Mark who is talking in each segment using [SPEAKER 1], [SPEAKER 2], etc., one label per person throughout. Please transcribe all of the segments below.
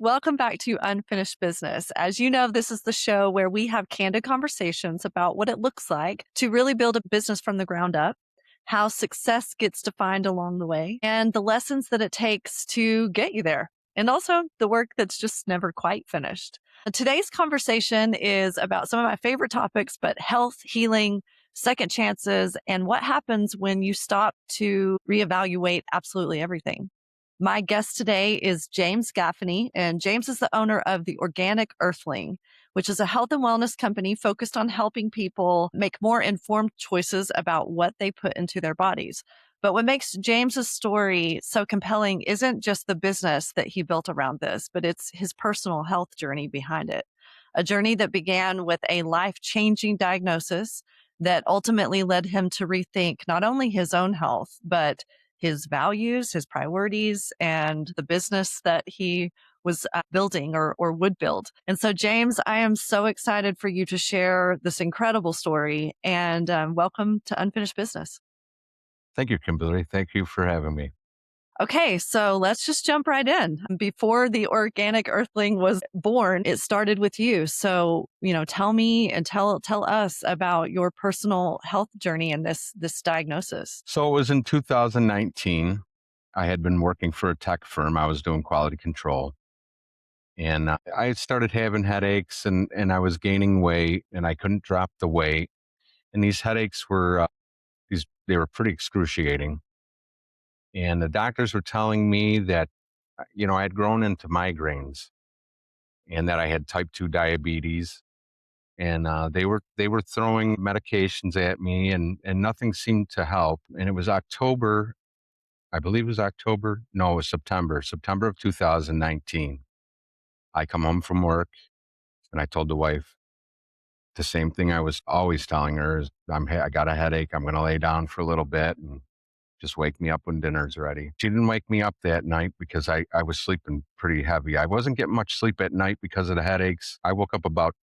[SPEAKER 1] Welcome back to Unfinished Business. As you know, this is the show where we have candid conversations about what it looks like to really build a business from the ground up, how success gets defined along the way, and the lessons that it takes to get you there, and also the work that's just never quite finished. Today's conversation is about some of my favorite topics, but health, healing, second chances, and what happens when you stop to reevaluate absolutely everything. My guest today is James Gaffney, and James is the owner of the Organic Earthling, which is a health and wellness company focused on helping people make more informed choices about what they put into their bodies. But what makes James's story so compelling isn't just the business that he built around this, but it's his personal health journey behind it. A journey that began with a life-changing diagnosis that ultimately led him to rethink not only his own health, but his values, his priorities, and the business that he was building or would build. And so, James, I am so excited for you to share this incredible story and welcome to Unfinished Business.
[SPEAKER 2] Thank you, Kimberly. Thank you for having me.
[SPEAKER 1] Okay, so let's just jump right in. Before the Organic Earthling was born, it started with you. So, tell me and tell us about your personal health journey and this diagnosis.
[SPEAKER 2] So it was in 2019. I had been working for a tech firm. I was doing quality control. And I had started having headaches and I was gaining weight and I couldn't drop the weight. And these headaches were, they were pretty excruciating. And the doctors were telling me that, I had grown into migraines and that I had type 2 diabetes. And they were throwing medications at me and nothing seemed to help. And it was October, I believe it was October. No, it was September of 2019. I come home from work and I told the wife the same thing I was always telling her is I got a headache. I'm going to lay down for a little bit and just wake me up when dinner's ready. She didn't wake me up that night because I was sleeping pretty heavy. I wasn't getting much sleep at night because of the headaches. I woke up about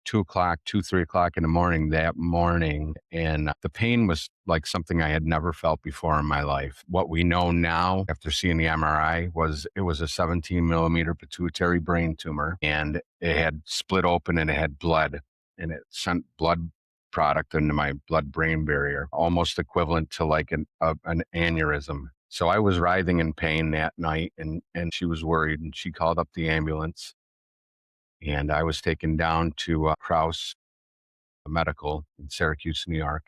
[SPEAKER 2] 2 o'clock, 3 o'clock in the morning that morning. And the pain was like something I had never felt before in my life. What we know now after seeing the MRI was it was a 17 millimeter pituitary brain tumor and it had split open and it had blood and it sent blood product into my blood brain barrier, almost equivalent to like an aneurysm. So I was writhing in pain that night and she was worried and she called up the ambulance and I was taken down to Kraus Medical in Syracuse, New York.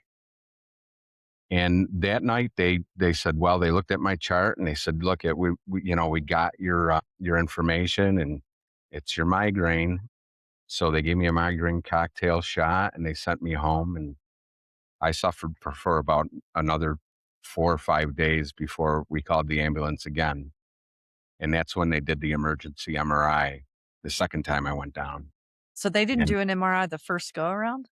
[SPEAKER 2] And that night, they said, well, they looked at my chart and they said, look, we got your information and it's your migraine. So they gave me a migraine cocktail shot and they sent me home. And I suffered for about another 4 or 5 days before we called the ambulance again. And that's when they did the emergency MRI the second time I went down.
[SPEAKER 1] So they didn't
[SPEAKER 2] And
[SPEAKER 1] do an MRI the first go around?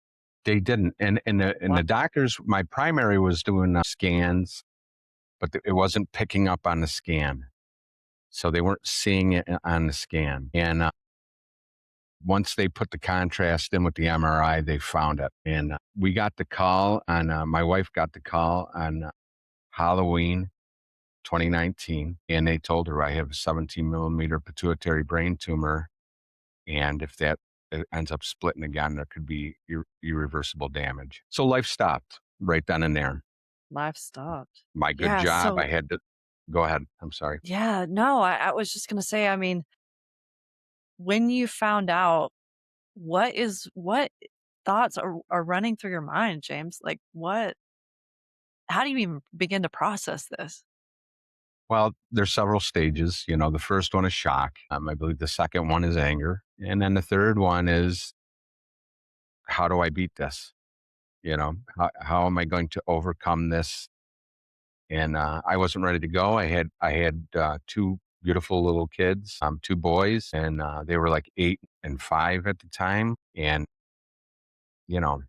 [SPEAKER 2] they didn't, and the doctors. My primary was doing scans, but it wasn't picking up on the scan, so they weren't seeing it on the scan. And once they put the contrast in with the MRI, they found it. And we got the call on. My wife got the call on Halloween 2019, and they told her I have a 17 millimeter pituitary brain tumor, and if that ends up splitting again, there could be irreversible damage. So life stopped right then and there.
[SPEAKER 1] Life stopped.
[SPEAKER 2] My good
[SPEAKER 1] Yeah.
[SPEAKER 2] job, I
[SPEAKER 1] So,
[SPEAKER 2] had to go ahead. I'm sorry.
[SPEAKER 1] yeah, no, I was just going to say, when you found out, what thoughts are running through your mind, James? Like, how do you even begin to process this?
[SPEAKER 2] Well, there's several stages. The first one is shock. I believe the second one is anger. And then the third one is, how do I beat this? How am I going to overcome this? And I wasn't ready to go. I had two beautiful little kids, two boys, and they were like 8 and 5 at the time. And you know,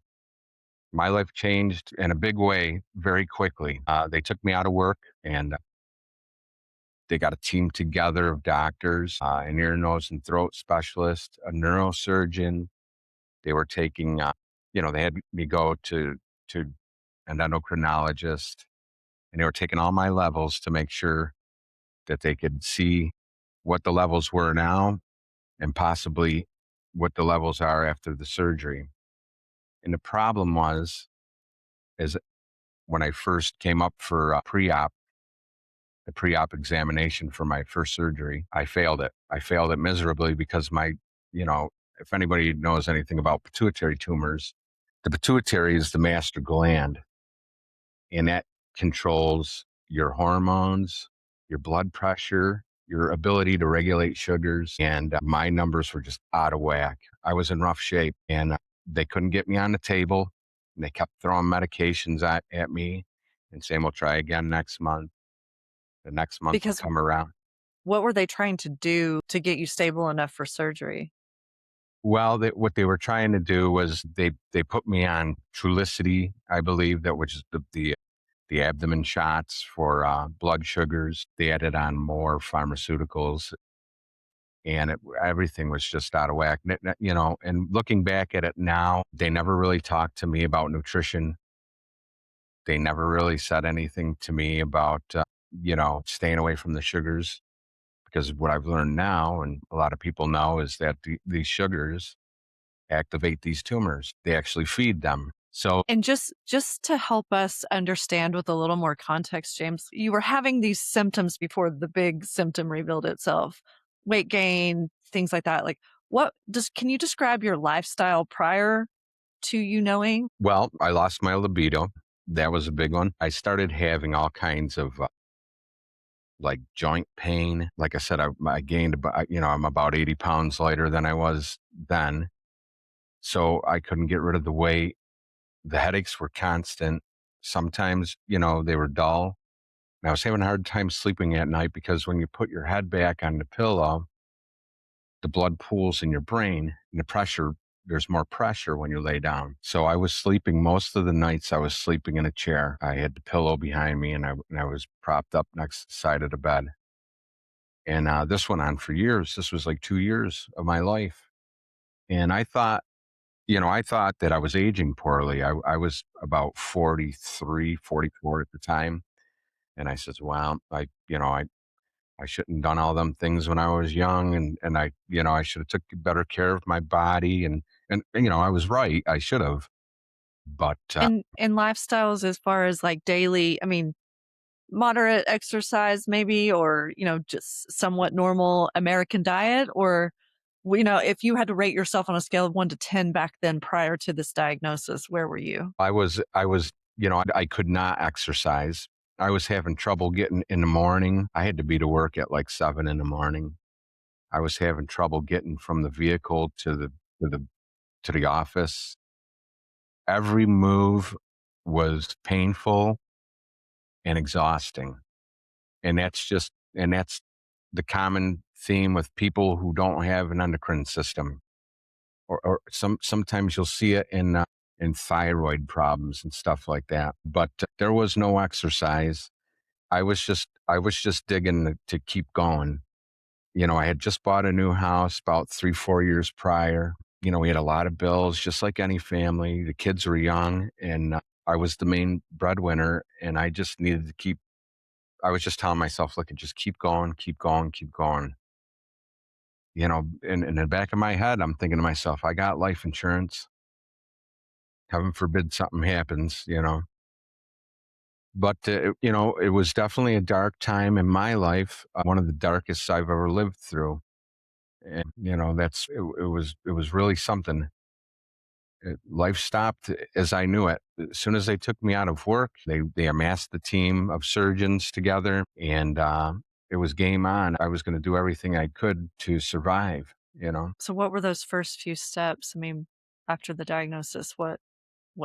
[SPEAKER 2] my life changed in a big way very quickly. They took me out of work and they got a team together of doctors, an ear, nose, and throat specialist, a neurosurgeon. They were taking, they had me go to an endocrinologist, and they were taking all my levels to make sure that they could see what the levels were now and possibly what the levels are after the surgery. And the problem was, is when I first came up for the pre-op examination for my first surgery, I failed it. I failed it miserably because you know, if anybody knows anything about pituitary tumors, the pituitary is the master gland, and that controls your hormones, your blood pressure, your ability to regulate sugars. And my numbers were just out of whack. I was in rough shape, and they couldn't get me on the table. And they kept throwing medications at me and saying, we'll try again next month. The next month would
[SPEAKER 1] Because
[SPEAKER 2] come around.
[SPEAKER 1] what were they trying to do to get you stable enough for surgery?
[SPEAKER 2] Well, what they were trying to do was they put me on Trulicity, I believe, that which is the abdomen shots for blood sugars. They added on more pharmaceuticals, and everything was just out of whack. You know, and looking back at it now, they never really talked to me about nutrition. They never really said anything to me about staying away from the sugars. Because what I've learned now, and a lot of people know, is that these sugars activate these tumors. They actually feed them. So,
[SPEAKER 1] And just to help us understand with a little more context, James, you were having these symptoms before the big symptom revealed itself. Weight gain, things like that. Like what does can you describe your lifestyle prior to you knowing?
[SPEAKER 2] well, I lost my libido. That was a big one. I started having all kinds of like joint pain. Like I said, I gained about, I'm about 80 pounds lighter than I was then. So I couldn't get rid of the weight. The headaches were constant. Sometimes, they were dull. And I was having a hard time sleeping at night because when you put your head back on the pillow, the blood pools in your brain and there's more pressure when you lay down. So I was sleeping most of the nights. I was sleeping in a chair. I had the pillow behind me, and I was propped up next to the side of the bed. And this went on for years. This was like 2 years of my life. And I thought that I was aging poorly. I was about 43, 44 at the time. And I says, well, I shouldn't have done all them things when I was young, and I should have took better care of my body, and I was right. I should have, but
[SPEAKER 1] And lifestyles as far as like daily, I mean, moderate exercise maybe, or, just somewhat normal American diet, or, if you had to rate yourself on a scale of 1 to 10 back then prior to this diagnosis, where were you?
[SPEAKER 2] I was I could not exercise. I was having trouble getting in the morning. I had to be to work at like 7 in the morning. I was having trouble getting from the vehicle to the to the office. Every move was painful and exhausting. And that's the common theme with people who don't have an endocrine system, or sometimes you'll see it in thyroid problems and stuff like that. But there was no exercise. I was just digging to keep going. I had just bought a new house about 3, 4 years prior. We had a lot of bills, just like any family. The kids were young, and I was the main breadwinner, and I just needed to keep. I was just telling myself, look, just keep going, keep going, keep going. In the back of my head, I'm thinking to myself, I got life insurance. Heaven forbid something happens. But, it was definitely a dark time in my life, one of the darkest I've ever lived through. And, it was really something. Life stopped as I knew it. As soon as they took me out of work, they amassed the team of surgeons together, and it was game on. I was going to do everything I could to survive.
[SPEAKER 1] So what were those first few steps? I mean, after the diagnosis, what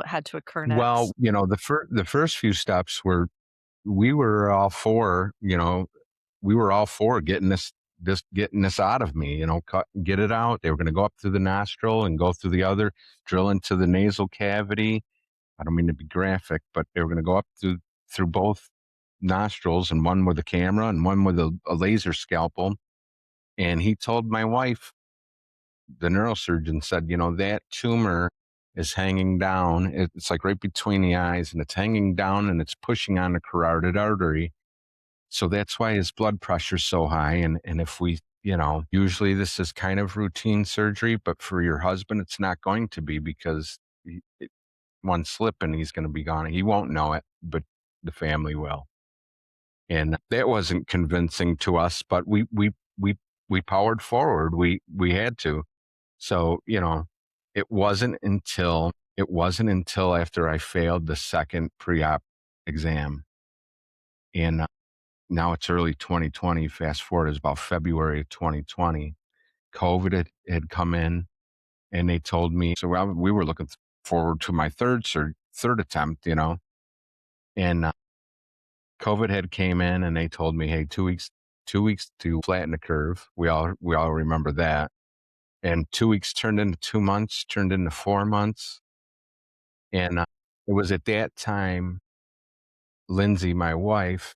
[SPEAKER 1] had to occur
[SPEAKER 2] Well,
[SPEAKER 1] next?
[SPEAKER 2] the first few steps were we were all for, we were all for getting this out of me, get it out. They were going to go up through the nostril and go through the other, drill into the nasal cavity. I don't mean to be graphic, but they were going to go up through both nostrils, and one with a camera and one with a laser scalpel. And he told my wife, the neurosurgeon said, that tumor is hanging down. It's like right between the eyes, and it's hanging down and it's pushing on the carotid artery. So that's why his blood pressure's so high. And if we usually this is kind of routine surgery, but for your husband, it's not going to be because one slip and he's going to be gone. He won't know it, but the family will. And that wasn't convincing to us, but we powered forward. We had to. So, it wasn't until after I failed the second pre-op exam, and now it's early 2020. Fast forward is about February of 2020. COVID had come in, and they told me. So we were looking forward to my third attempt, and COVID had came in, and they told me, "Hey, 2 weeks to flatten the curve." We all remember that. And 2 weeks turned into 2 months, turned into 4 months, and it was at that time, Lindsay, my wife,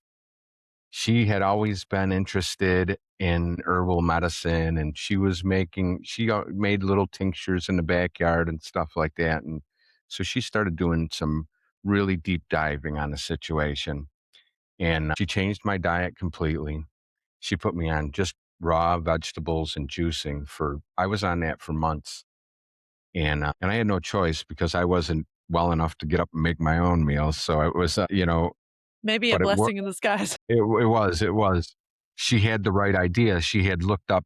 [SPEAKER 2] she had always been interested in herbal medicine, and she made little tinctures in the backyard and stuff like that, and so she started doing some really deep diving on the situation, and she changed my diet completely. She put me on just raw vegetables and juicing I was on that for months, and I had no choice because I wasn't well enough to get up and make my own meals, so it was,
[SPEAKER 1] Maybe a
[SPEAKER 2] but
[SPEAKER 1] blessing in disguise.
[SPEAKER 2] it was. She had the right idea. She had looked up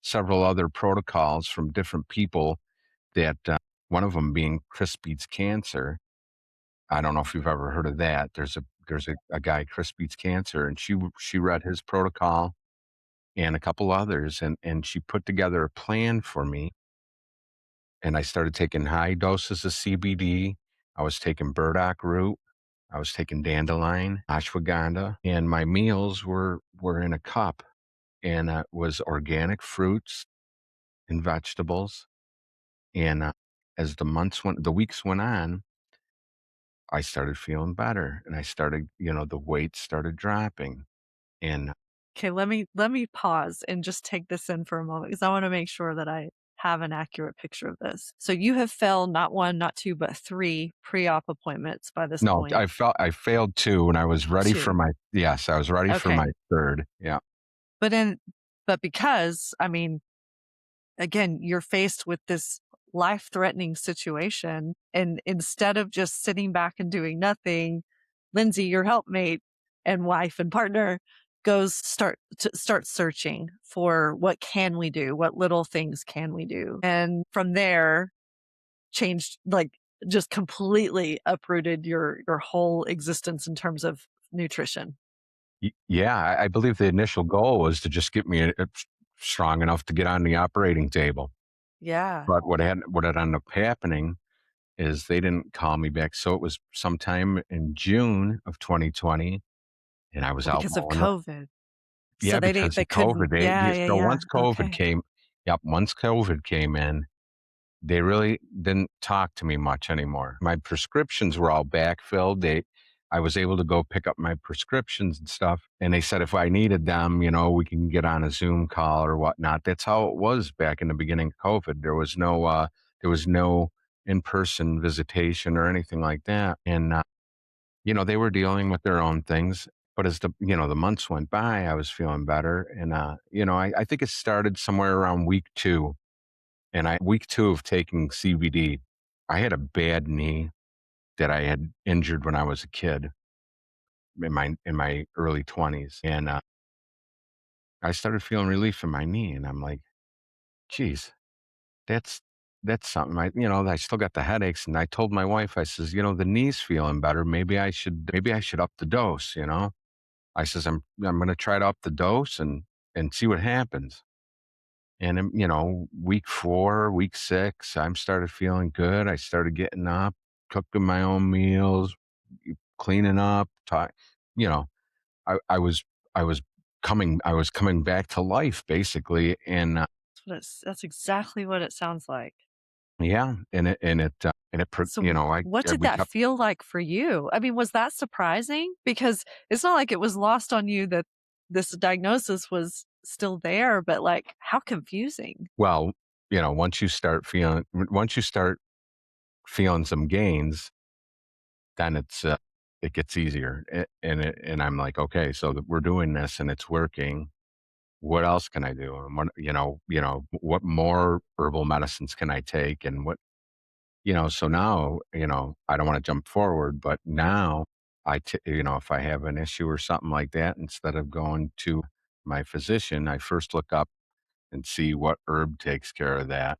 [SPEAKER 2] several other protocols from different people that, one of them being Chris Beats Cancer. I don't know if you've ever heard of that. There's a guy, Chris Beats Cancer, and she read his protocol and a couple others, and she put together a plan for me, and I started taking high doses of CBD. I was taking burdock root. I was taking dandelion, ashwagandha, and my meals were in a cup, and it was organic fruits and vegetables. And as the weeks went on, I started feeling better, and the weight started dropping, and
[SPEAKER 1] Okay, let me pause and just take this in for a moment because I want to make sure that I have an accurate picture of this. So you have failed not one, not two, but three pre-op appointments by this
[SPEAKER 2] no,
[SPEAKER 1] point.
[SPEAKER 2] I failed two, and I was ready for
[SPEAKER 1] Two.
[SPEAKER 2] my yes, I was ready for my
[SPEAKER 1] Okay.
[SPEAKER 2] third. Yeah.
[SPEAKER 1] But in but because, I mean, again, you're faced with this life-threatening situation, and instead of just sitting back and doing nothing, Lindsay, your helpmate and wife and partner, start searching for what can we do? What little things can we do? And from there, changed, like, just completely uprooted your whole existence in terms of nutrition.
[SPEAKER 2] Yeah, I believe the initial goal was to just get me strong enough to get on the operating table.
[SPEAKER 1] Yeah,
[SPEAKER 2] But what had ended up happening is they didn't call me back. So it was sometime in June of 2020, and I was
[SPEAKER 1] well,
[SPEAKER 2] out
[SPEAKER 1] because of
[SPEAKER 2] mowing the
[SPEAKER 1] COVID. So
[SPEAKER 2] yeah, because
[SPEAKER 1] they
[SPEAKER 2] of COVID.
[SPEAKER 1] couldn't, yeah, yeah,
[SPEAKER 2] So
[SPEAKER 1] yeah, okay.
[SPEAKER 2] once COVID came in, they really didn't talk to me much anymore. My prescriptions were all backfilled. I was able to go pick up my prescriptions and stuff, and they said if I needed them, we can get on a Zoom call or whatnot. That's how it was back in the beginning of COVID. There was no in-person visitation or anything like that, and they were dealing with their own things. But as the months went by, I was feeling better, and I think it started somewhere around week two, and week two of taking CBD, I had a bad knee that I had injured when I was a kid in my early 20s, and I started feeling relief in my knee, and I'm like, "Geez, that's something." I still got the headaches, and I told my wife, I says, "The knee's feeling better. Maybe I should up the dose." I says, "I'm going to try to up the dose and see what happens." And week four, week six, I started feeling good. I started getting up, cooking my own meals, cleaning up. You know, I was coming back to life basically, and
[SPEAKER 1] That's exactly what it sounds like.
[SPEAKER 2] yeah,
[SPEAKER 1] So what did
[SPEAKER 2] we
[SPEAKER 1] that
[SPEAKER 2] kept.
[SPEAKER 1] feel like for you? I mean, was that surprising? Because it's not like it was lost on you that this diagnosis was still there, but, like, how confusing.
[SPEAKER 2] Well, once you start feeling some gains, then it gets easier, and I'm like, okay, so that we're doing this and it's working. what else can I do? And what, what more herbal medicines can I take? And what, so now, I don't want to jump forward, but now if I have an issue or something like that, instead of going to my physician, I first look up and see what herb takes care of that.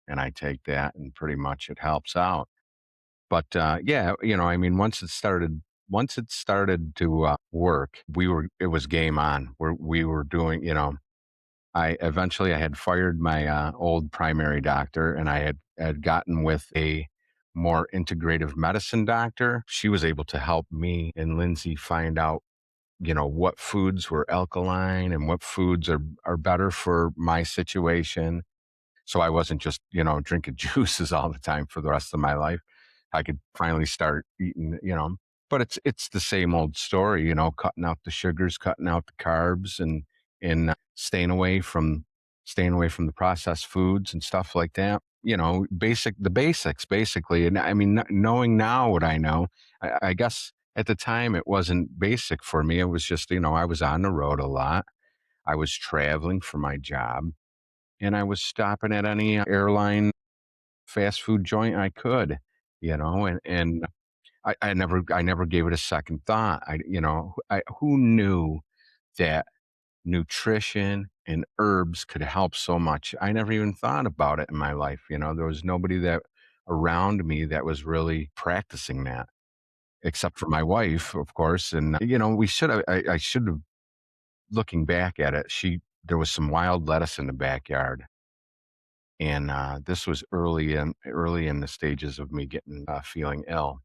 [SPEAKER 2] And I take that and pretty much it helps out. But yeah, I mean, once it started to work, it was game on. We were doing, I had fired my old primary doctor, and I had gotten with a more integrative medicine doctor. She was able to help me and Lindsay find out, what foods were alkaline and what foods are better for my situation, so I wasn't just, drinking juices all the time for the rest of my life. I could finally start eating, but it's the same old story, cutting out the sugars, cutting out the carbs, and staying away from the processed foods and stuff like that. The basics basically. And I mean, knowing now what I know, I guess at the time it wasn't basic for me. It was just, I was on the road a lot. I was traveling for my job, and I was stopping at any airline fast food joint I could, and I never gave it a second thought. Who knew that nutrition and herbs could help so much? I never even thought about it in my life. There was nobody that around me that was really practicing that, except for my wife, of course. And I should have, looking back at it, there was some wild lettuce in the backyard. And this was early in the stages of me getting feeling ill.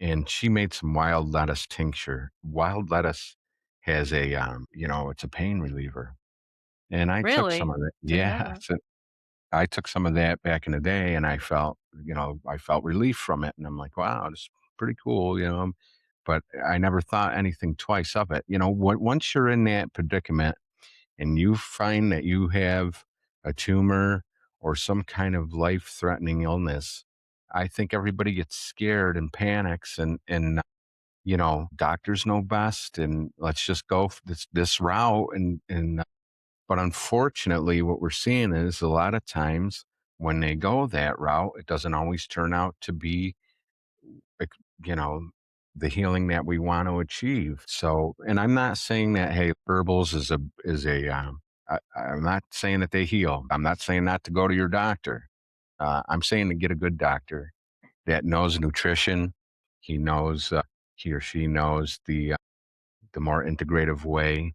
[SPEAKER 2] And she made some wild lettuce tincture. Wild lettuce has it's a pain reliever. And I took some
[SPEAKER 1] Really?
[SPEAKER 2] of it.
[SPEAKER 1] Didn't know
[SPEAKER 2] Yeah,
[SPEAKER 1] that.
[SPEAKER 2] so I took some of that back in the day, and I felt relief from it. And I'm like, wow, this is pretty cool. But I never thought anything twice of it. Once you're in that predicament and you find that you have a tumor or some kind of life threatening illness, I think everybody gets scared and panics, and doctors know best, and let's just go this route. But unfortunately, what we're seeing is a lot of times when they go that route, it doesn't always turn out to be, like, you know, the healing that we want to achieve. So, and I'm not saying that, hey, herbals I'm not saying that they heal. I'm not saying not to go to your doctor. I'm saying to get a good doctor that knows nutrition. He knows, he or she knows the more integrative way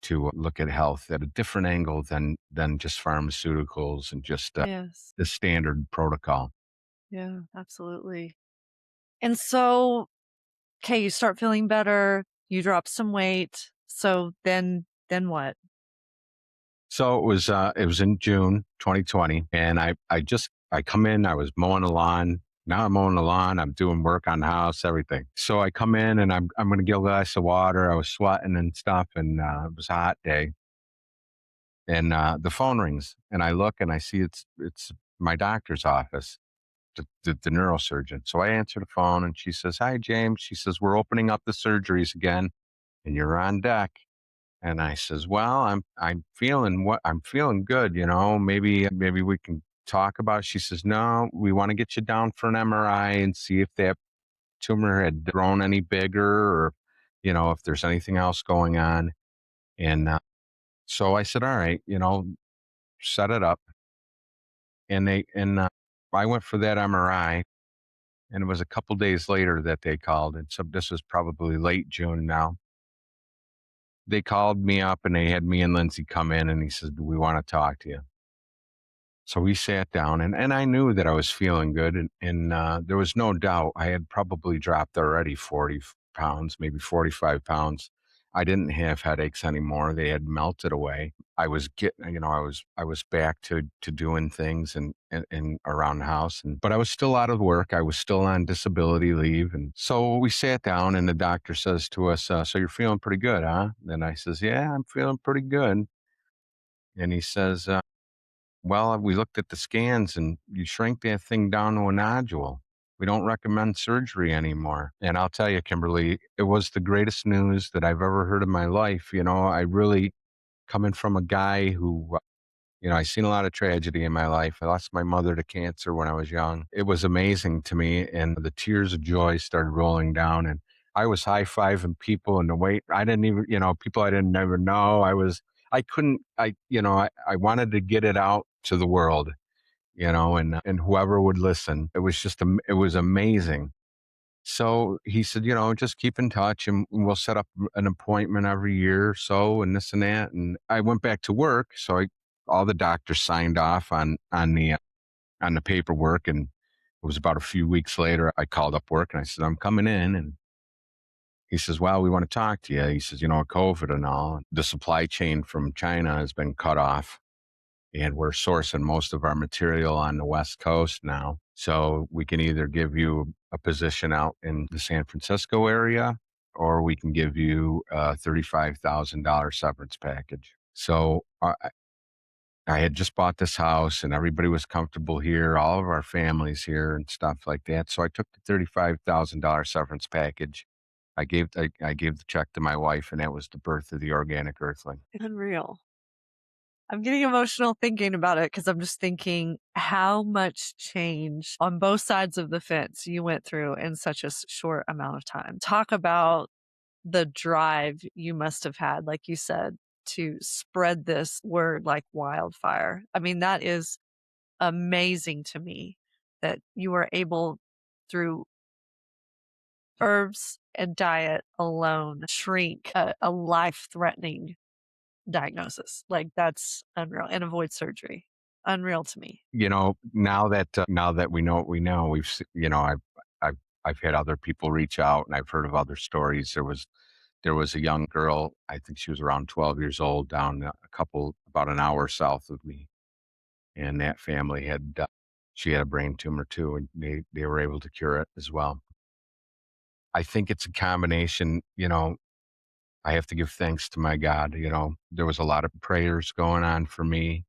[SPEAKER 2] to look at health at a different angle than just pharmaceuticals and just
[SPEAKER 1] Yes.
[SPEAKER 2] the standard protocol.
[SPEAKER 1] Yeah, absolutely. And so, okay, you start feeling better, you drop some weight. So then what?
[SPEAKER 2] So it was in June 2020, and I come in. I was mowing the lawn. Now I'm mowing the lawn. I'm doing work on the house, everything. So I come in and I'm going to get a glass of water. I was sweating and stuff, and it was a hot day. And the phone rings, and I look and I see it's my doctor's office, the neurosurgeon. So I answer the phone, and she says, "Hi, James." She says, "We're opening up the surgeries again, and you're on deck." And I says, "Well, I'm feeling good, maybe we can talk about it." She says, "No, we want to get you down for an MRI and see if that tumor had grown any bigger, or if there's anything else going on." And so I said, "All right, set it up." And I went for that MRI, and it was a couple days later that they called. And so this was probably late June now. They called me up and they had me and Lindsay come in, and he said, "We want to talk to you." So we sat down, and I knew that I was feeling good. And there was no doubt I had probably dropped already 40 pounds, maybe 45 pounds. I didn't have headaches anymore. They had melted away. I was getting, I was back to doing things and around the house. But I was still out of work. I was still on disability leave. And so we sat down, and the doctor says to us, "So you're feeling pretty good, huh?" And I says, "Yeah, I'm feeling pretty good." And he says, "Well, we looked at the scans, and you shrank that thing down to a nodule. We don't recommend surgery anymore." And I'll tell you, Kimberly, it was the greatest news that I've ever heard in my life. I really coming from a guy who, I seen a lot of tragedy in my life. I lost my mother to cancer when I was young. It was amazing to me, and the tears of joy started rolling down. And I was high fiving people, and the way I didn't even, people I didn't never know. I couldn't, I wanted to get it out to the world, and whoever would listen. It was it was amazing. So he said, just keep in touch and we'll set up an appointment every year or so and this and that. And I went back to work. All the doctors signed off on the paperwork. And it was about a few weeks later, I called up work and I said, I'm coming in. And he says, well, we want to talk to you. He says, COVID and all, the supply chain from China has been cut off and we're sourcing most of our material on the West Coast now. So we can either give you a position out in the San Francisco area, or we can give you a $35,000 severance package. So I had just bought this house and everybody was comfortable here, all of our families here and stuff like that. So I took the $35,000 severance package. I gave the check to my wife, and that was the birth of the Organic Earthling.
[SPEAKER 1] Unreal. I'm getting emotional thinking about it because I'm just thinking how much change on both sides of the fence you went through in such a short amount of time. Talk about the drive you must have had, like you said, to spread this word like wildfire. I mean, that is amazing to me that you were able, through herbs and diet alone, shrink a life threatening diagnosis. Like that's unreal, and avoid surgery. Unreal to me.
[SPEAKER 2] Now that we know what we know, I've I've had other people reach out, and I've heard of other stories. There was a young girl, I think she was around 12 years old, down about an hour south of me, and that family she had a brain tumor too, and they were able to cure it as well. I think it's a combination. I have to give thanks to my God. There was a lot of prayers going on for me.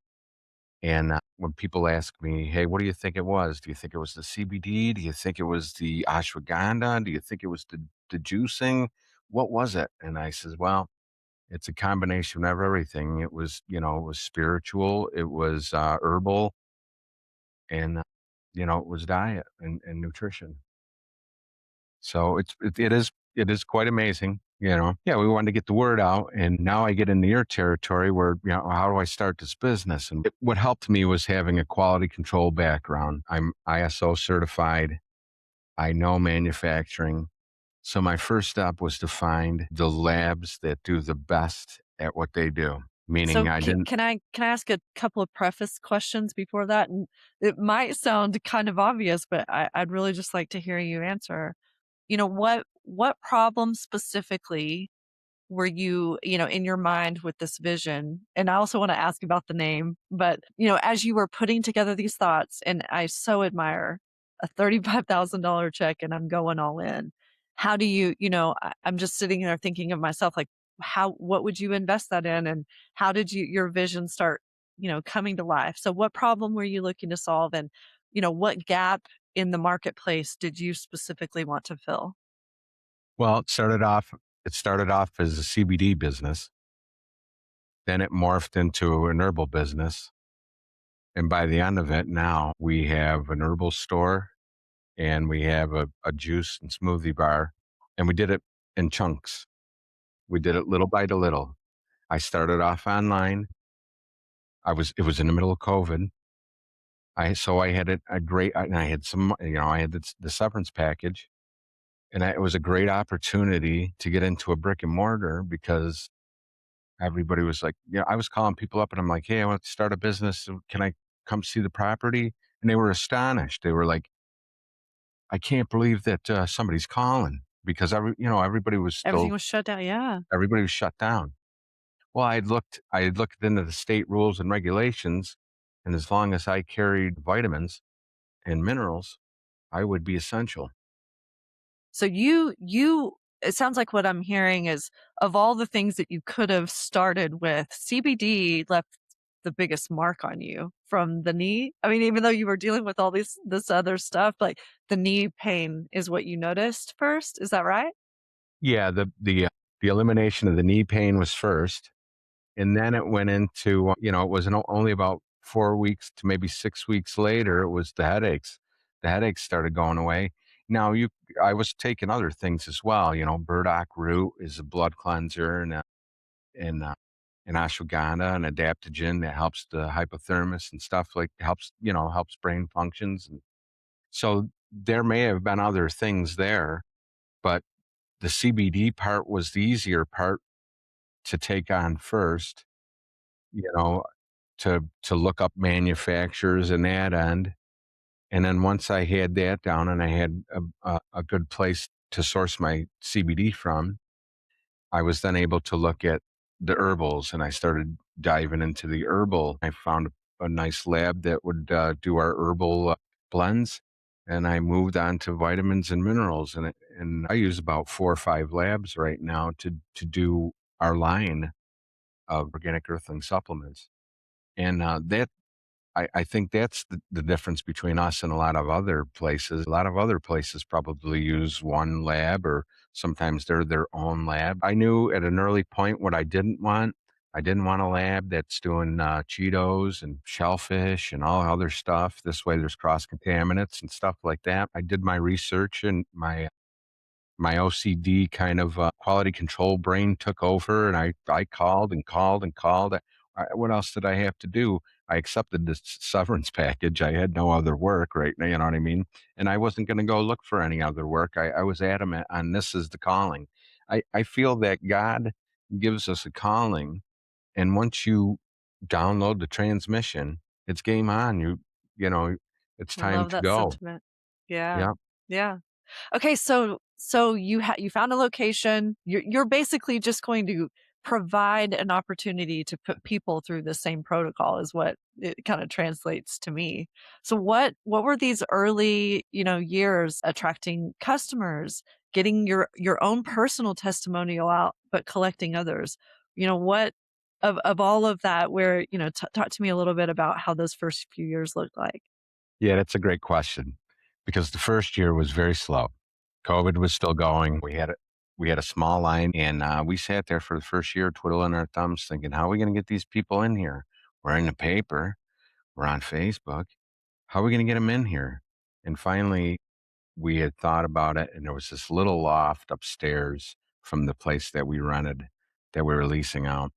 [SPEAKER 2] And when people ask me, hey, what do you think it was? Do you think it was the CBD? Do you think it was the ashwagandha? Do you think it was the juicing? What was it? And I says, well, it's a combination of everything. It was spiritual, it was herbal, and, it was diet and nutrition. So it is quite amazing. Yeah, we wanted to get the word out, and now I get into your territory where, how do I start this business? And what helped me was having a quality control background. I'm ISO certified. I know manufacturing. So my first step was to find the labs that do the best at what they do. Meaning
[SPEAKER 1] So
[SPEAKER 2] I didn't.
[SPEAKER 1] can I ask a couple of preface questions before that? And it might sound kind of obvious, but I'd really just like to hear you answer. What problem specifically were you, in your mind with this vision? And I also want to ask about the name, but, as you were putting together these thoughts, and I so admire a $35,000 check and I'm going all in. How do I'm just sitting there thinking of myself, like, what would you invest that in? And how did your vision start, coming to life? So what problem were you looking to solve? And, what gap in the marketplace did you specifically want to fill?
[SPEAKER 2] Well, it started off as a CBD business. Then it morphed into an herbal business. And by the end of it, now we have an herbal store and we have a juice and smoothie bar. And we did it in chunks. We did it little by little. I started off online. It was in the middle of COVID. I had and I had I had the severance package, and it was a great opportunity to get into a brick and mortar because everybody was like, I was calling people up and I'm like, hey, I want to start a business. Can I come see the property? And they were astonished. They were like, I can't believe that somebody's calling because
[SPEAKER 1] Everything was shut down. Yeah.
[SPEAKER 2] everybody was shut down. Well, I had looked into the state rules and regulations, and as long as I carried vitamins and minerals, I would be essential.
[SPEAKER 1] So it sounds like what I'm hearing is, of all the things that you could have started with, CBD left the biggest mark on you from the knee. I mean, even though you were dealing with all this other stuff, like the knee pain is what you noticed first. Is that right?
[SPEAKER 2] Yeah, the elimination of the knee pain was first, And then it went into, it was only about 4 weeks to maybe 6 weeks later, it was the headaches. The headaches started going away. Now, I was taking other things as well. Burdock root is a blood cleanser, and and ashwagandha and adaptogen that helps the hypothermos and stuff, like helps brain functions. And so there may have been other things there, but the CBD part was the easier part to take on first, you know, to look up manufacturers and that end. And then once I had that down and I had a good place to source my CBD from, I was then able to look at the herbals, and I started diving into the herbal. I found a nice lab that would do our herbal blends, and I moved on to vitamins and minerals. And I use about 4 or 5 labs right now to do our line of organic earthling supplements. And I think that's the difference between us and a lot of other places. A lot of other places probably use one lab, or sometimes they're their own lab. I knew at an early point what I didn't want. I didn't want a lab that's doing Cheetos and shellfish and all other stuff. This way there's cross contaminants and stuff like that. I did my research, and my OCD kind of quality control brain took over, and I called and called and called. What else did I have to do? I accepted this severance package. I had no other work right now, you know what I mean? And I wasn't going to go look for any other work. I was adamant on this is the calling. I feel that God gives us a calling, and once you download the transmission, it's game on. You know, it's
[SPEAKER 1] I
[SPEAKER 2] time
[SPEAKER 1] love
[SPEAKER 2] to
[SPEAKER 1] that
[SPEAKER 2] go.
[SPEAKER 1] sentiment. Yeah.
[SPEAKER 2] Yeah.
[SPEAKER 1] Yeah. Okay, so you found a location. You're basically just going to provide an opportunity to put people through the same protocol is what it kind of translates to me. So what were these early, years attracting customers, getting your own personal testimonial out, but collecting others? What of all of that where, talk to me a little bit about how those first few years looked like.
[SPEAKER 2] Yeah, that's a great question, because the first year was very slow. COVID was still going. We had a small line, and we sat there for the first year twiddling our thumbs, thinking, "How are we going to get these people in here? We're in the paper. We're on Facebook. How are we going to get them in here?" And finally, we had thought about it, and there was this little loft upstairs from the place that we rented that we were leasing out.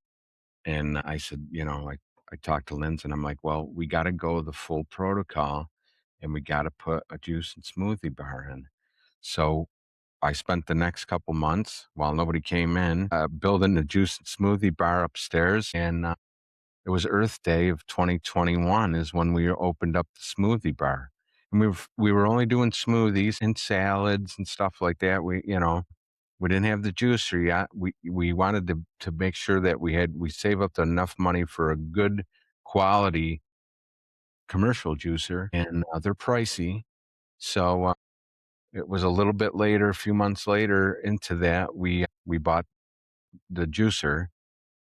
[SPEAKER 2] And I said, I talked to Linz, and I'm like, "Well, we got to go the full protocol, and we got to put a juice and smoothie bar in." So I spent the next couple months while nobody came in, building the juice and smoothie bar upstairs. And it was Earth Day of 2021 is when we opened up the smoothie bar. And we were only doing smoothies and salads and stuff like that. We didn't have the juicer yet. We wanted to make sure that we save up enough money for a good quality commercial juicer, and they're pricey. So it was a little bit later, a few months later into that, we bought the juicer.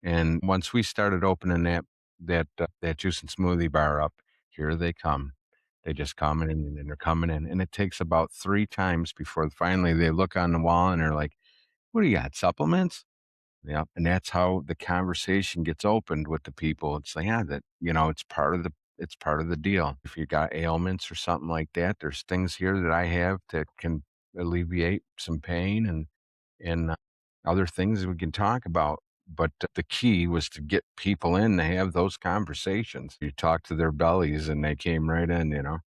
[SPEAKER 2] And once we started opening that juice and smoothie bar up, here they come. They just come in, and they're coming in, and it takes about 3 times before finally they look on the wall and they're like, "What do you got? Supplements?" Yeah, and that's how the conversation gets opened with the people. It's like, yeah, it's part of the deal. If you got ailments or something like that, there's things here that I have that can alleviate some pain, and other things we can talk about. But the key was to get people in to have those conversations. You talk to their bellies, and they came right in.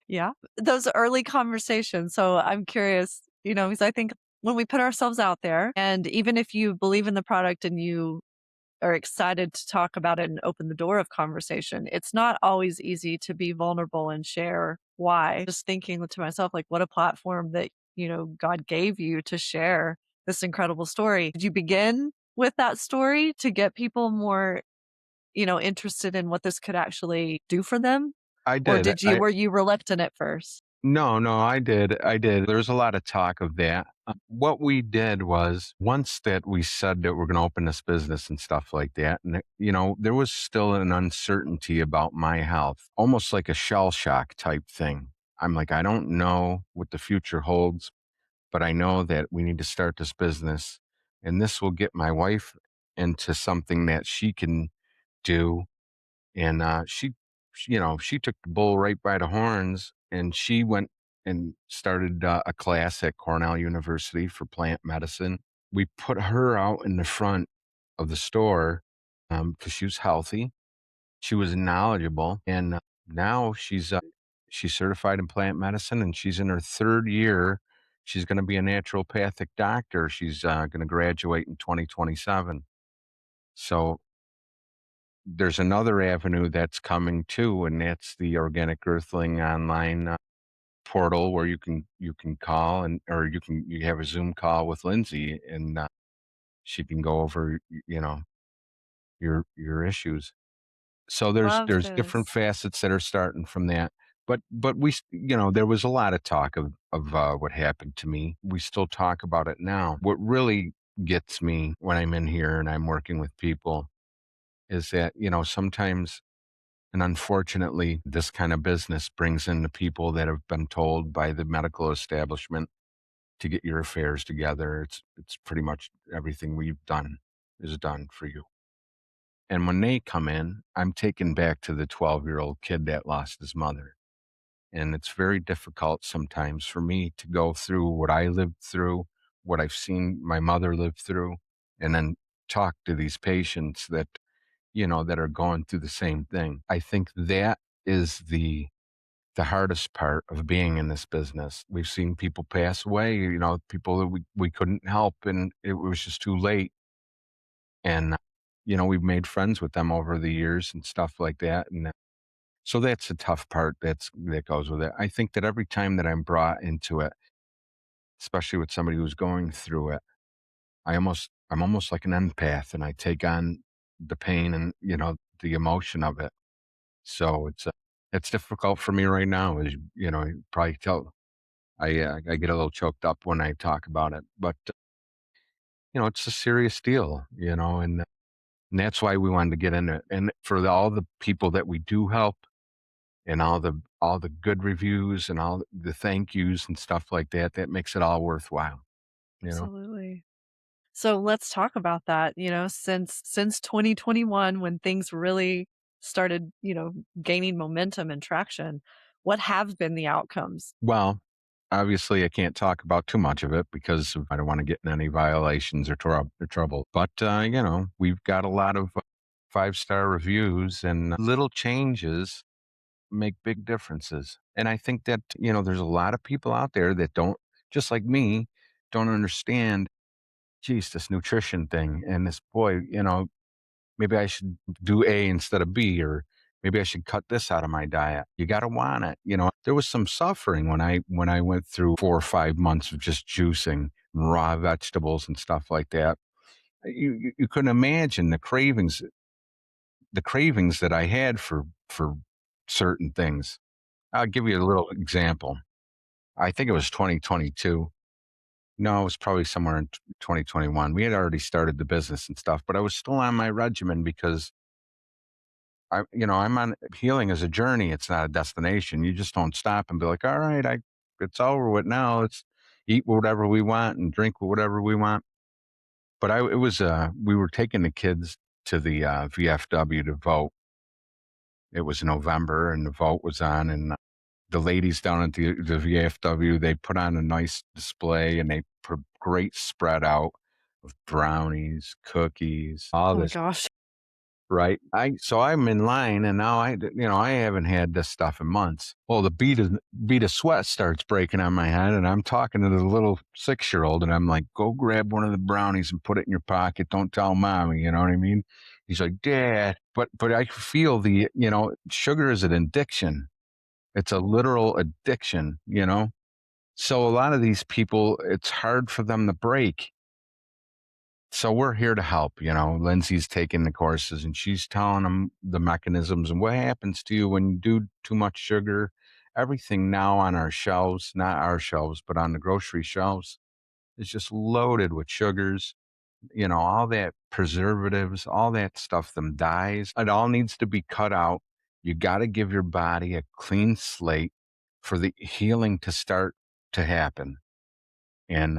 [SPEAKER 1] Yeah. Those early conversations. So I'm curious, because I think when we put ourselves out there, and even if you believe in the product and you are excited to talk about it and open the door of conversation, it's not always easy to be vulnerable and share why. Just thinking to myself, like, what a platform that, God gave you to share this incredible story. Did you begin with that story to get people more, interested in what this could actually do for them?
[SPEAKER 2] I
[SPEAKER 1] Or
[SPEAKER 2] did. I
[SPEAKER 1] were you reluctant at first?
[SPEAKER 2] No, no, I did. I did. There's a lot of talk of that. What we did was, once that we said that we're going to open this business and stuff like that, and there was still an uncertainty about my health, almost like a shell shock type thing. I'm like, I don't know what the future holds, but I know that we need to start this business, and this will get my wife into something that she can do. And she took the bull right by the horns, and she went and started a class at Cornell University for plant medicine. We put her out in the front of the store because she was healthy. She was knowledgeable, and now she's certified in plant medicine, and she's in her third year. She's going to be a naturopathic doctor. She's going to graduate in 2027. So there's another avenue that's coming too, and that's the Organic Earthling online portal where you can call, or you have a Zoom call with Lindsay, and she can go over your issues. So
[SPEAKER 1] Love
[SPEAKER 2] there's different
[SPEAKER 1] this.
[SPEAKER 2] facets that are starting from that. But there was a lot of talk of what happened to me. We still talk about it now. What really gets me when I'm in here and I'm working with people is that, sometimes, and unfortunately, this kind of business brings in the people that have been told by the medical establishment to get your affairs together. It's pretty much everything we've done is done for you. And when they come in, I'm taken back to the 12-year-old kid that lost his mother. And it's very difficult sometimes for me to go through what I lived through, what I've seen my mother live through, and then talk to these patients that are going through the same thing. I think that is the hardest part of being in this business. We've seen people pass away, people that we couldn't help, and it was just too late. And we've made friends with them over the years and stuff like that. And so that's the tough part that goes with it. I think that every time that I'm brought into it, especially with somebody who's going through it, I'm almost like an empath, and I take on the pain and the emotion of it. So it's difficult for me right now, as you probably tell. I get a little choked up when I talk about it, but it's a serious deal, and that's why we wanted to get into it. And for all the people that we do help, and all the good reviews and all the thank yous and stuff like that, that makes it all worthwhile, you know.
[SPEAKER 1] Absolutely. So let's talk about that, since 2021 when things really started, gaining momentum and traction, what have been the outcomes?
[SPEAKER 2] Well, obviously, I can't talk about too much of it because I don't want to get in any violations or trouble. But, we've got a lot of 5-star reviews, and little changes make big differences. And I think that, there's a lot of people out there that don't, just like me, don't understand, geez, this nutrition thing. And this, boy, maybe I should do A instead of B, or maybe I should cut this out of my diet. You got to want it. There was some suffering when I went through 4 or 5 months of just juicing raw vegetables and stuff like that. You couldn't imagine the cravings that I had for certain things. I'll give you a little example. I think it was 2022. No, it was probably somewhere in 2021. We had already started the business and stuff, but I was still on my regimen because I'm on healing as a journey. It's not a destination. You just don't stop and be like, all right, it's over with now. Let's eat whatever we want and drink whatever we want. But we were taking the kids to the VFW to vote. It was November and the vote was on, and the ladies down at the VFW, they put on a nice display, and they put a great spread out of brownies, cookies, all
[SPEAKER 1] Oh my
[SPEAKER 2] this.
[SPEAKER 1] gosh.
[SPEAKER 2] Right. So I'm in line, and now I haven't had this stuff in months. Well, the beat of sweat starts breaking on my head, and I'm talking to the little 6-year-old, and I'm like, "Go grab one of the brownies and put it in your pocket. Don't tell mommy." You know what I mean? He's like, "Dad," but I feel sugar is an addiction. It's a literal addiction. So a lot of these people, it's hard for them to break. So we're here to help. Lindsay's taking the courses, and she's telling them the mechanisms and what happens to you when you do too much sugar. Everything now on our shelves, not our shelves, but on the grocery shelves, is just loaded with sugars, all that preservatives, all that stuff, them dyes. It all needs to be cut out. You got to give your body a clean slate for the healing to start to happen. And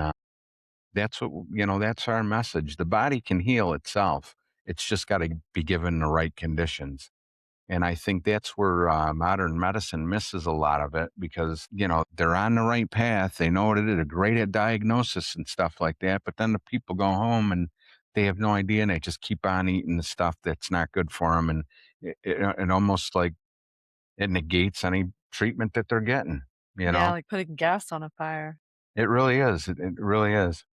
[SPEAKER 2] That's what, that's our message. The body can heal itself. It's just got to be given the right conditions. And I think that's where modern medicine misses a lot of it because, they're on the right path. They know what it is. They're great at diagnosis and stuff like that. But then the people go home and they have no idea and they just keep on eating the stuff that's not good for them. And it almost like it negates any treatment that they're getting, you
[SPEAKER 1] Yeah,
[SPEAKER 2] know?
[SPEAKER 1] like putting gas on a fire.
[SPEAKER 2] It really is. It really is.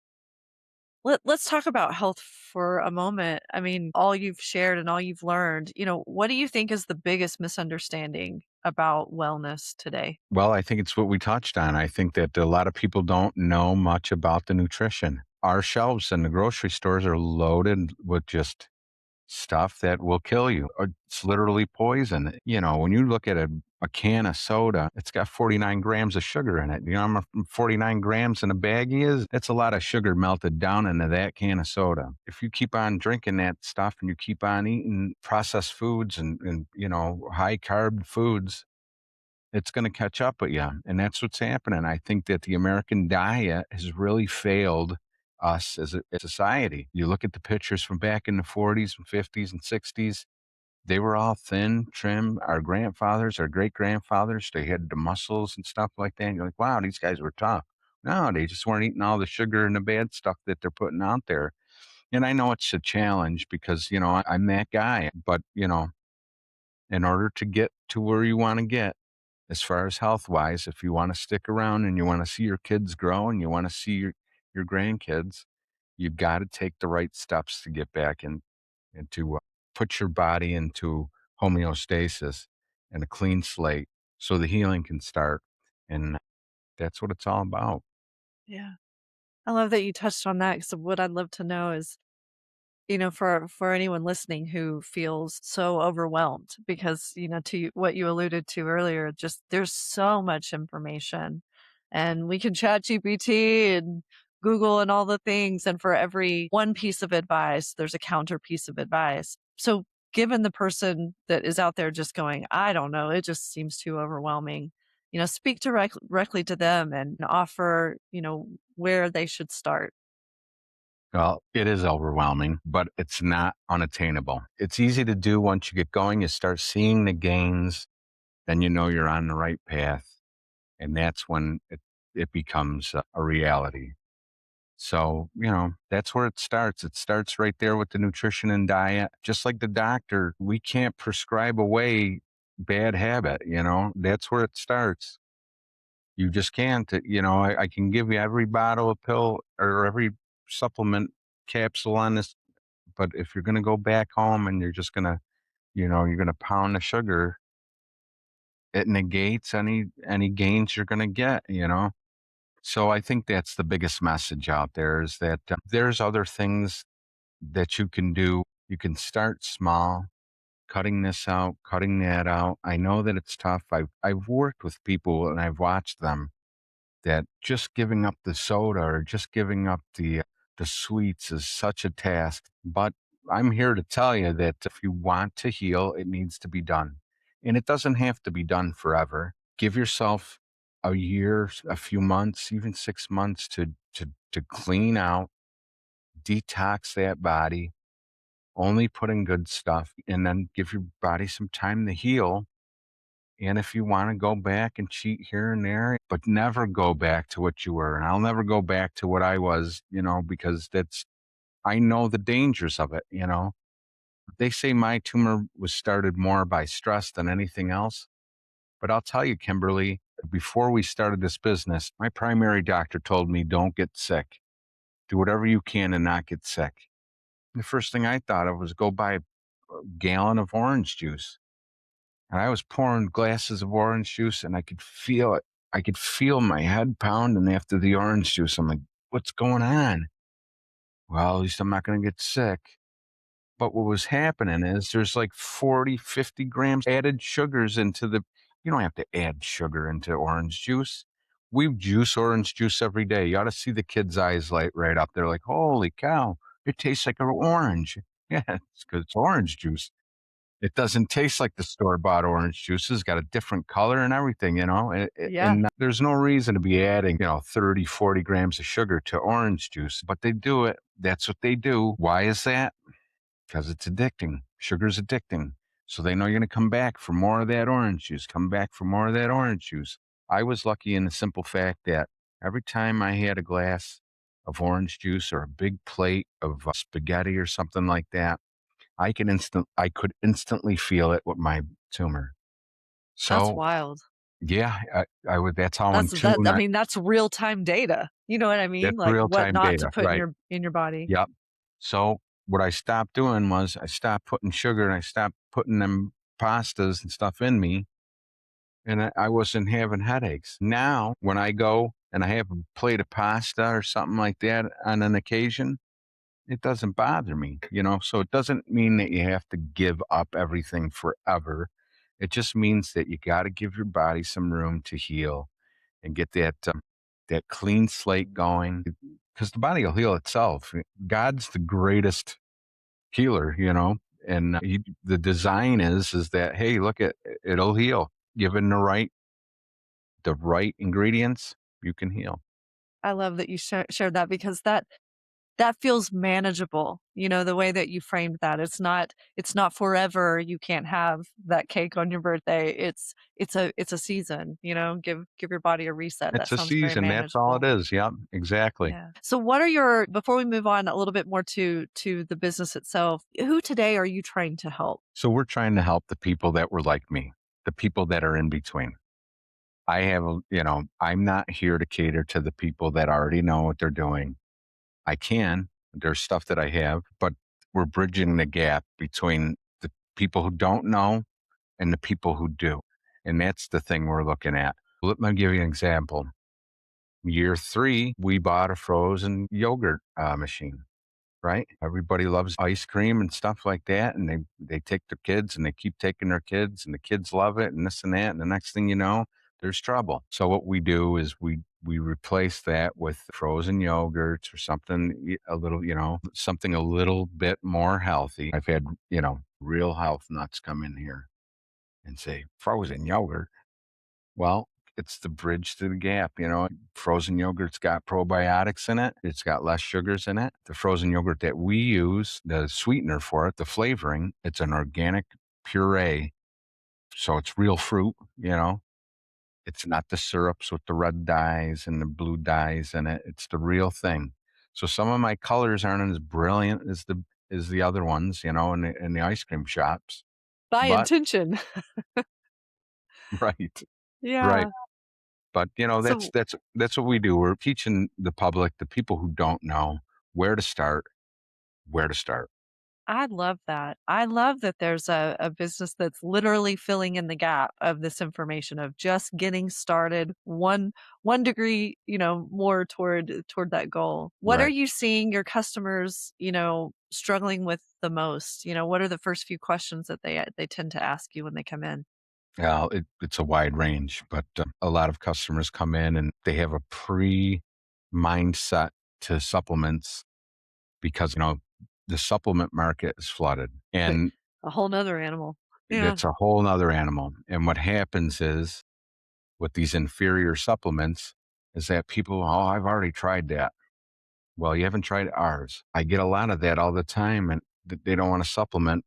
[SPEAKER 1] Let's talk about health for a moment. I mean, all you've shared and all you've learned, what do you think is the biggest misunderstanding about wellness today?
[SPEAKER 2] Well, I think it's what we touched on. I think that a lot of people don't know much about the nutrition. Our shelves in the grocery stores are loaded with just stuff that will kill you. It's literally poison. When you look at a can of soda, it's got 49 grams of sugar in it. You know how much 49 grams in a baggie is? That's a lot of sugar melted down into that can of soda. If you keep on drinking that stuff and you keep on eating processed foods and high carb foods, it's going to catch up with you. And that's what's happening. I think that the American diet has really failed us as a society. You look at the pictures from back in the 40s and 50s and 60s, they were all thin, trim. Our grandfathers, our great grandfathers, they had the muscles and stuff like that. And you're like, wow, these guys were tough. No, they just weren't eating all the sugar and the bad stuff that they're putting out there. And I know it's a challenge because, I'm that guy. But, in order to get to where you want to get, as far as health wise, if you want to stick around and you want to see your kids grow and you want to see your grandkids, you've got to take the right steps to get back and to put your body into homeostasis and a clean slate so the healing can start. And that's what it's all about.
[SPEAKER 1] Yeah. I love that you touched on that because what I'd love to know is, for anyone listening who feels so overwhelmed because, what you alluded to earlier, just there's so much information and we can chat GPT and Google and all the things. And for every one piece of advice, there's a counter piece of advice. So given the person that is out there just going, I don't know, it just seems too overwhelming, speak directly to them and offer, where they should start.
[SPEAKER 2] Well, it is overwhelming, but it's not unattainable. It's easy to do once you get going. You start seeing the gains, then you know you're on the right path. And that's when it becomes a reality. So, that's where it starts. It starts right there with the nutrition and diet. Just like the doctor, we can't prescribe away bad habit, that's where it starts. You just can't. I can give you every bottle of pill or every supplement capsule on this, but if you're going to go back home and you're just going to, you're going to pound the sugar, it negates any gains you're going to get. So I think that's the biggest message out there is that there's other things that you can do. You can start small, cutting this out, cutting that out. I know that it's tough. I've worked with people and I've watched them that just giving up the soda or just giving up the sweets is such a task. But I'm here to tell you that if you want to heal, it needs to be done. And it doesn't have to be done forever. Give yourself a year, a few months, even 6 months to clean out, detox that body, only put in good stuff, and then give your body some time to heal. And if you want to go back and cheat here and there, but never go back to what you were. And I'll never go back to what I was, because I know the dangers of it. They say my tumor was started more by stress than anything else. But I'll tell you, Kimberly, before we started this business, my primary doctor told me, don't get sick. Do whatever you can and not get sick. The first thing I thought of was go buy a gallon of orange juice. And I was pouring glasses of orange juice and I could feel it. I could feel my head pounding after the orange juice. I'm like, what's going on? Well, at least I'm not going to get sick. But what was happening is there's like 40, 50 grams added sugars you don't have to add sugar into orange juice. We juice orange juice every day. You ought to see the kids' eyes light right up. They're like, holy cow, it tastes like an orange. Yeah, it's because it's orange juice. It doesn't taste like the store-bought orange juice. It's got a different color and everything,
[SPEAKER 1] Yeah,
[SPEAKER 2] and there's no reason to be adding, 30, 40 grams of sugar to orange juice, but they do it. That's what they do. Why is that? Because it's addicting. Sugar's addicting. So they know you're going to come back for more of that orange juice, come back for more of that orange juice. I was lucky in the simple fact that every time I had a glass of orange juice or a big plate of spaghetti or something like that, I could instantly feel it with my tumor.
[SPEAKER 1] that's
[SPEAKER 2] So
[SPEAKER 1] wild.
[SPEAKER 2] yeah, I would. That's how in
[SPEAKER 1] That's that
[SPEAKER 2] tune.
[SPEAKER 1] I mean, that's real time data. You know what I mean?
[SPEAKER 2] That's
[SPEAKER 1] Like
[SPEAKER 2] real
[SPEAKER 1] what
[SPEAKER 2] time
[SPEAKER 1] not to
[SPEAKER 2] data,
[SPEAKER 1] put in
[SPEAKER 2] right?
[SPEAKER 1] your body.
[SPEAKER 2] Yep. So what I stopped doing was I stopped putting sugar and I stopped putting them pastas and stuff in me, and I wasn't having headaches. Now, when I go and I have a plate of pasta or something like that on an occasion, it doesn't bother me. So it doesn't mean that you have to give up everything forever. It just means that you got to give your body some room to heal and get that clean slate going, because the body will heal itself. God's the greatest healer, and the design is that, hey, look, it'll heal given the right ingredients. You can heal.
[SPEAKER 1] I love that you shared that because that feels manageable, the way that you framed that. It's not forever, you can't have that cake on your birthday. It's a season, give your body a reset. That
[SPEAKER 2] It's a
[SPEAKER 1] sounds very
[SPEAKER 2] season. That's all it
[SPEAKER 1] manageable.
[SPEAKER 2] is. Yep, exactly.
[SPEAKER 1] Yeah. So what are your before we move on a little bit more to the business itself, who today are you trying to help?
[SPEAKER 2] So we're trying to help the people that were like me, the people that are in between. I'm not here to cater to the people that already know what they're doing. I can. There's stuff that I have, but we're bridging the gap between the people who don't know and the people who do. And that's the thing we're looking at. Let me give you an example. Year 3, we bought a frozen yogurt machine, right? Everybody loves ice cream and stuff like that. And they take their kids and they keep taking their kids and the kids love it and this and that. And the next thing you know, there's trouble. So what we do is we replace that with frozen yogurts or something a little, something a little bit more healthy. I've had, real health nuts come in here and say, frozen yogurt. Well, it's the bridge to the gap. Frozen yogurt's got probiotics in it. It's got less sugars in it. The frozen yogurt that we use, the sweetener for it, the flavoring, it's an organic puree. So it's real fruit. It's not the syrups with the red dyes and the blue dyes in it. It's the real thing. So some of my colors aren't as brilliant as the other ones, in the ice cream shops.
[SPEAKER 1] By
[SPEAKER 2] But
[SPEAKER 1] intention.
[SPEAKER 2] right, right.
[SPEAKER 1] Yeah.
[SPEAKER 2] But that's
[SPEAKER 1] So
[SPEAKER 2] that's what we do. We're teaching the public, the people who don't know, where to start, where to start.
[SPEAKER 1] I love that. I love that there's a business that's literally filling in the gap of this information of just getting started one degree, more toward that goal. What are
[SPEAKER 2] Right.
[SPEAKER 1] you seeing your customers, struggling with the most? What are the first few questions that they tend to ask you when they come in?
[SPEAKER 2] It's a wide range, but a lot of customers come in and they have a pre-mindset to supplements because the supplement market is flooded, and
[SPEAKER 1] A whole nother animal. Yeah.
[SPEAKER 2] that's a whole nother animal. And what happens is with these inferior supplements is that people, oh, I've already tried that. Well, you haven't tried ours. I get a lot of that all the time, and they don't want to supplement,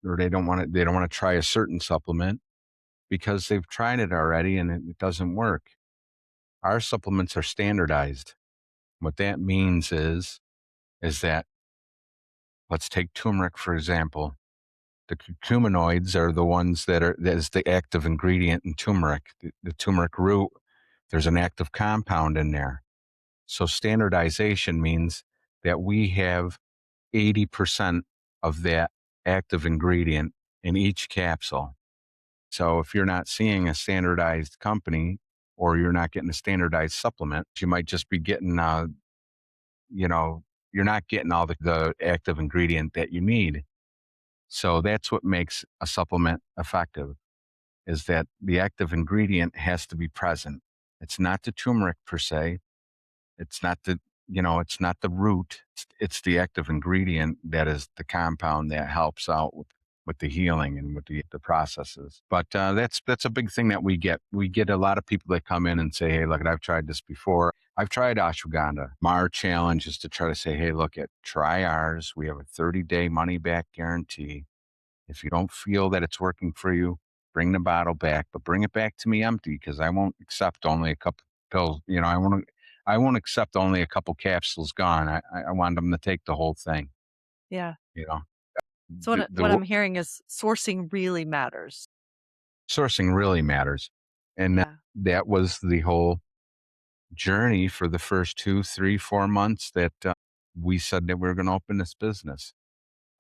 [SPEAKER 2] or they don't want to try a certain supplement because they've tried it already and it doesn't work. Our supplements are standardized. What that means is that, let's take turmeric for example. The curcuminoids are the ones that is the active ingredient in turmeric. The turmeric root, there's an active compound in there. So standardization means that we have 80% of that active ingredient in each capsule. So if you're not seeing a standardized company or you're not getting a standardized supplement, you might just be getting, you know, you're not getting all the active ingredient that you need. So that's what makes a supplement effective, is that the active ingredient has to be present. It's not the turmeric per se. It's not the root. It's the active ingredient that is the compound that helps out with the healing and with the processes. But that's a big thing that we get. We get a lot of people that come in and say, "Hey, look, I've tried this before. I've tried ashwagandha." Our challenge is to try to say, "Hey, look, try ours. We have a 30-day money back guarantee. If you don't feel that it's working for you, bring the bottle back, but bring it back to me empty because I won't accept only a couple pills. I won't accept only a couple capsules gone. I want them to take the whole thing.
[SPEAKER 1] Yeah.
[SPEAKER 2] You know,
[SPEAKER 1] So
[SPEAKER 2] the
[SPEAKER 1] what I'm hearing is sourcing really matters.
[SPEAKER 2] sourcing really matters, and
[SPEAKER 1] Yeah.
[SPEAKER 2] that was the whole journey for the first 2, 3, 4 months that we said that we were going to open this business.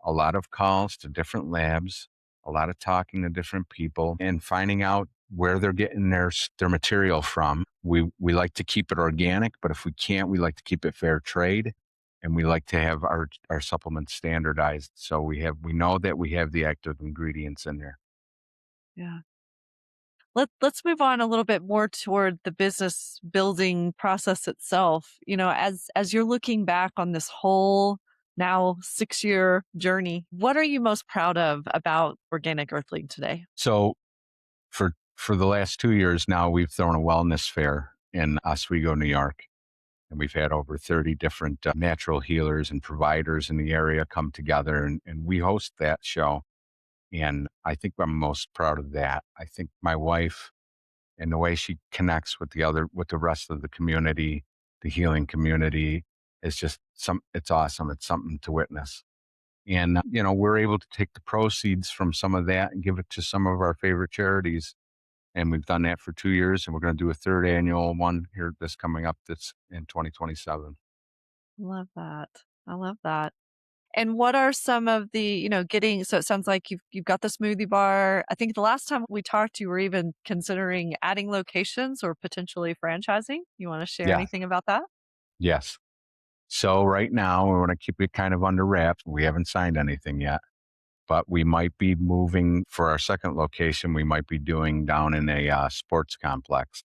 [SPEAKER 2] A lot of calls to different labs, a lot of talking to different people and finding out where they're getting their material from. We like to keep it organic, but if we can't, we like to keep it fair trade, and we like to have our supplements standardized. So we know that we have the active ingredients in there.
[SPEAKER 1] Yeah. Let's move on a little bit more toward the business building process itself. As you're looking back on this whole now 6-year journey, what are you most proud of about Organic Earthling today?
[SPEAKER 2] So for the last 2 years now, we've thrown a wellness fair in Oswego, New York. And we've had over 30 different natural healers and providers in the area come together, and we host that show. And I think I'm most proud of that. I think my wife and the way she connects with the rest of the community, the healing community, is just it's awesome. It's something to witness. And, we're able to take the proceeds from some of that and give it to some of our favorite charities. And we've done that for 2 years, and we're going to do a third annual one here this coming up that's in 2027.
[SPEAKER 1] Love that. I love that. And what are some of the, getting so it sounds like you've got the smoothie bar. I think the last time we talked, you were even considering adding locations or potentially franchising. You want to share
[SPEAKER 2] Yeah.
[SPEAKER 1] anything about that?
[SPEAKER 2] Yes. So right now, we want to keep it kind of under wraps. We haven't signed anything yet, but we might be moving for our second location. We might be doing down in a sports complex,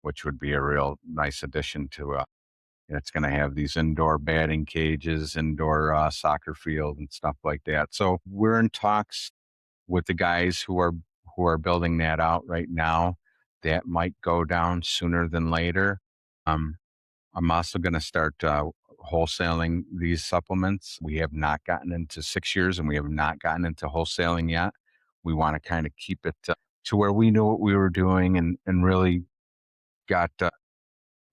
[SPEAKER 2] which would be a real nice addition to. It's going to have these indoor batting cages, indoor soccer field, and stuff like that. So we're in talks with the guys who are building that out right now. That might go down sooner than later. Um, I'm also going to start wholesaling these supplements. We have not gotten into 6 years and we have not gotten into wholesaling yet. We want to kind of keep it to where we knew what we were doing and really got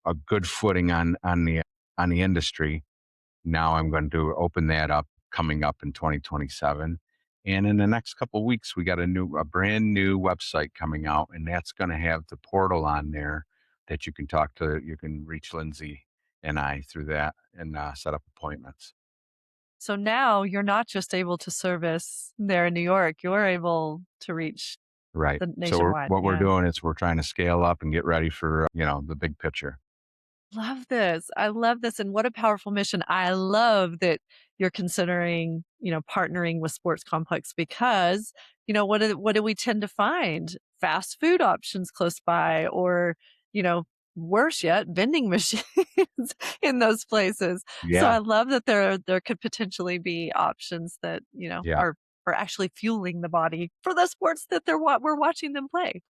[SPEAKER 2] a good footing on the industry. Now I'm going to open that up coming up in 2027. And in the next couple of weeks, we got a brand new website coming out, and that's going to have the portal on there that you can reach Lindsay and I through that and set up appointments.
[SPEAKER 1] So now you're not just able to service there in New York, you're able to reach
[SPEAKER 2] Right.
[SPEAKER 1] the
[SPEAKER 2] So
[SPEAKER 1] nationwide.
[SPEAKER 2] what we're
[SPEAKER 1] Yeah.
[SPEAKER 2] doing is we're trying to scale up and get ready for, the big picture.
[SPEAKER 1] Love this. I love this. And what a powerful mission. I love that you're considering, partnering with sports complex because, what do we tend to find? Fast food options close by or, you know, worse yet, vending machines in those places. So
[SPEAKER 2] Yeah.
[SPEAKER 1] I love that there could potentially be options that,
[SPEAKER 2] Yeah.
[SPEAKER 1] are actually fueling the body for the sports that we're watching them play.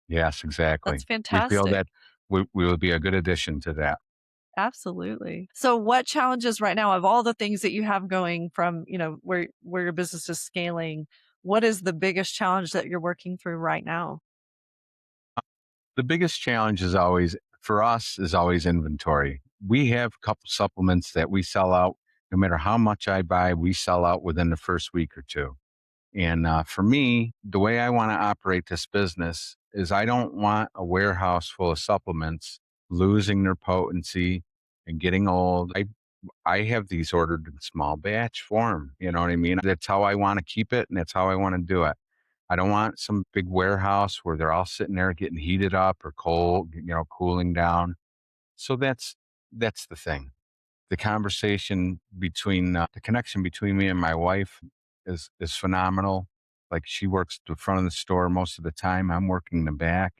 [SPEAKER 2] Yes,
[SPEAKER 1] That's
[SPEAKER 2] exactly. We feel
[SPEAKER 1] fantastic.
[SPEAKER 2] that we will be a good addition to that.
[SPEAKER 1] Absolutely. So what challenges right now of all the things that you have going from, where your business is scaling, what is the biggest challenge that you're working through right now?
[SPEAKER 2] The biggest challenge is always for us is always inventory. We have a couple supplements that we sell out. No matter how much I buy, we sell out within the first week or two. And for me, the way I want to operate this business is I don't want a warehouse full of supplements losing their potency and getting old. I have these ordered in small batch form. You know what I mean? That's how I want to keep it, and that's how I want to do it. I don't want some big warehouse where they're all sitting there getting heated up or cold, cooling down. So that's the thing. The connection between me and my wife is phenomenal. Like she works the front of the store most of the time. I'm working the back.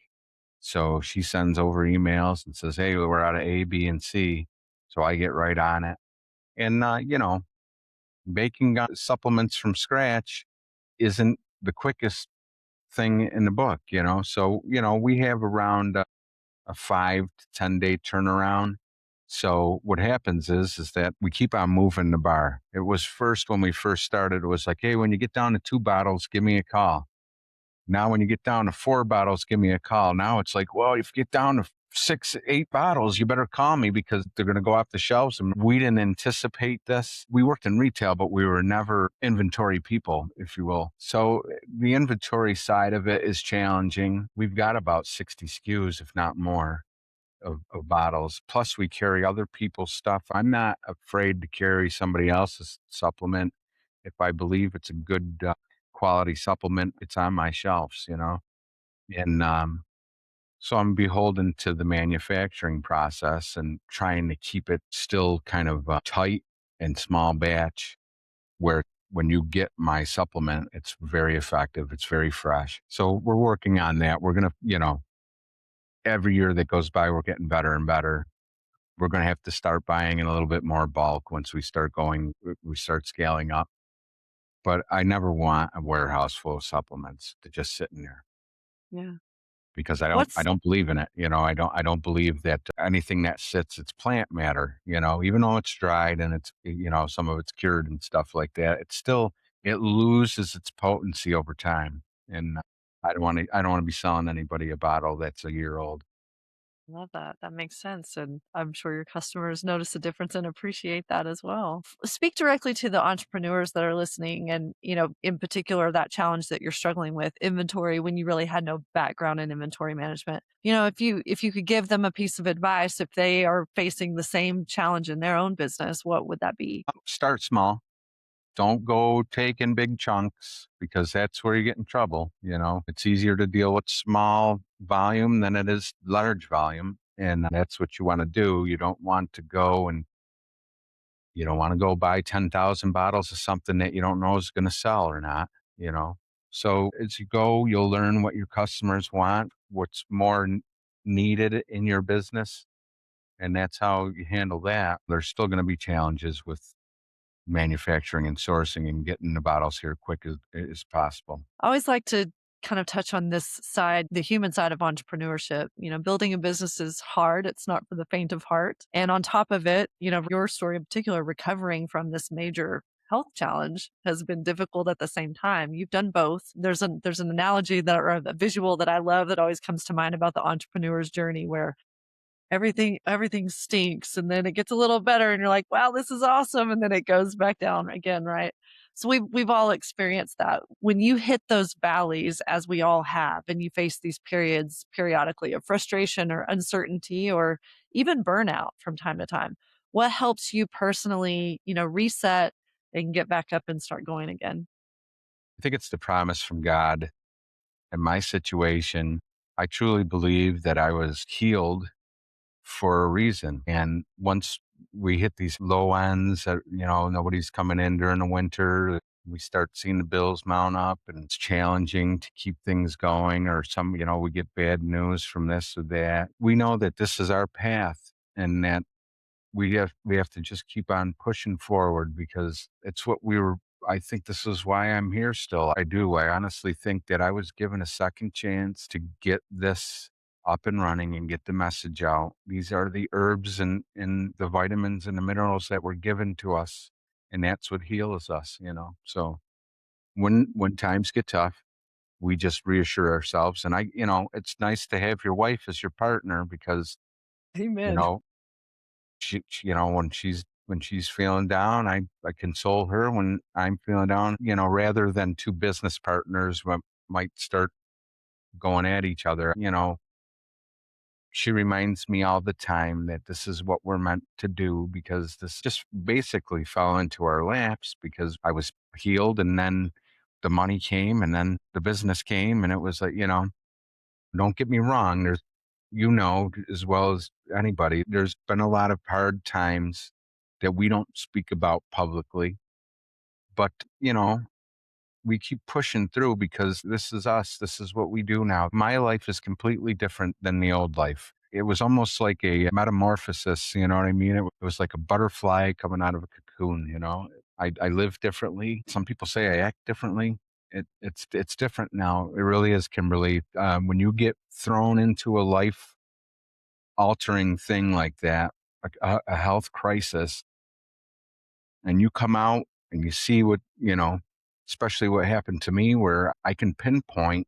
[SPEAKER 2] So she sends over emails and says, "Hey, we're out of A, B, and C." So I get right on it. And making supplements from scratch isn't the quickest thing in the book, you know? So, we have around a 5 to 10 day turnaround. So what happens is that we keep on moving the bar. It was first when we first started, it was like, hey, when you get down to 2 bottles, give me a call. Now, when you get down to 4 bottles, give me a call. Now it's like, well, if you get down to 6, 8 bottles, you better call me because they're going to go off the shelves. And we didn't anticipate this. We worked in retail, but we were never inventory people, if you will. So the inventory side of it is challenging. We've got about 60 SKUs, if not more, of bottles. Plus, we carry other people's stuff. I'm not afraid to carry somebody else's supplement. If I believe it's a good quality supplement, it's on my shelves. And so I'm beholden to the manufacturing process and trying to keep it still kind of tight and small batch, where when you get my supplement, it's very effective. It's very fresh. So we're working on that. We're going to, every year that goes by, we're getting better and better. We're going to have to start buying in a little bit more bulk once we start scaling up. But I never want a warehouse full of supplements to just sitting there
[SPEAKER 1] Yeah.
[SPEAKER 2] because I
[SPEAKER 1] What's
[SPEAKER 2] don't believe in it. I don't believe that anything that sits, it's plant matter, even though it's dried and it's, some of it's cured and stuff like that. It loses its potency over time. And I don't want to be selling anybody a bottle that's a year old.
[SPEAKER 1] Love that. That makes sense. And I'm sure your customers notice a difference and appreciate that as well. Speak directly to the entrepreneurs that are listening and, in particular, that challenge that you're struggling with inventory when you really had no background in inventory management. If you could give them a piece of advice, if they are facing the same challenge in their own business, what would that be?
[SPEAKER 2] Start small. Don't go taking big chunks because that's where you get in trouble. It's easier to deal with small volume than it is large volume. And that's what you want to do. You don't want to go buy 10,000 bottles of something that you don't know is going to sell or not, you know? So as you go, you'll learn what your customers want, what's more needed in your business. And that's how you handle that. There's still going to be challenges with manufacturing and sourcing and getting the bottles here quick as possible.
[SPEAKER 1] I always like to kind of touch on this side, the human side of entrepreneurship. Building a business is hard. It's not for the faint of heart. And on top of it, your story in particular, recovering from this major health challenge has been difficult at the same time. You've done both. There's an analogy that or a visual that I love that always comes to mind about the entrepreneur's journey where everything stinks and then it gets a little better and you're like, wow, this is awesome, and then it goes back down again, right? So we've all experienced that. When you hit those valleys, as we all have, and you face these periods periodically of frustration or uncertainty or even burnout from time to time, what helps you personally, reset and get back up and start going again?
[SPEAKER 2] I think it's the promise from God. In my situation, I truly believe that I was healed for a reason. And once we hit these low ends, nobody's coming in during the winter. We start seeing the bills mount up and it's challenging to keep things going, or we get bad news from this or that. We know that this is our path and that we have to just keep on pushing forward because it's what we were. I think this is why I'm here still. I do. I honestly think that I was given a second chance to get this up and running and get the message out. These are the herbs and the vitamins and the minerals that were given to us, and that's what heals us. So when times get tough, we just reassure ourselves. And it's nice to have your wife as your partner because you
[SPEAKER 1] Amen.
[SPEAKER 2] know when she's feeling down, I console her. When I'm feeling down, rather than two business partners might start going at each other. She reminds me all the time that this is what we're meant to do because this just basically fell into our laps because I was healed and then the money came and then the business came and it was like, don't get me wrong. As well as anybody, there's been a lot of hard times that we don't speak about publicly, but, we keep pushing through because this is us. This is what we do now. My life is completely different than the old life. It was almost like a metamorphosis. You know what I mean? It was like a butterfly coming out of a cocoon. I live differently. Some people say I act differently. it's different now. It really is, Kimberly. When you get thrown into a life altering thing like that, a health crisis, and you come out and you see what, especially what happened to me, where I can pinpoint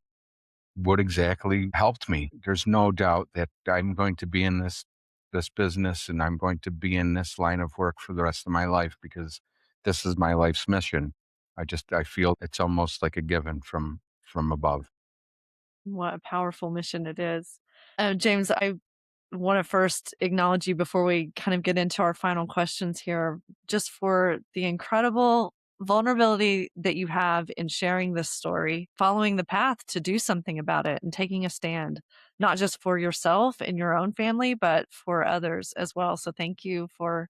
[SPEAKER 2] what exactly helped me. There's no doubt that I'm going to be in this business, and I'm going to be in this line of work for the rest of my life, because this is my life's mission. I feel it's almost like a given from above.
[SPEAKER 1] What a powerful mission it is. James, I want to first acknowledge you before we kind of get into our final questions here, just for the incredible vulnerability that you have in sharing this story, following the path to do something about it and taking a stand, not just for yourself and your own family, but for others as well. So thank you for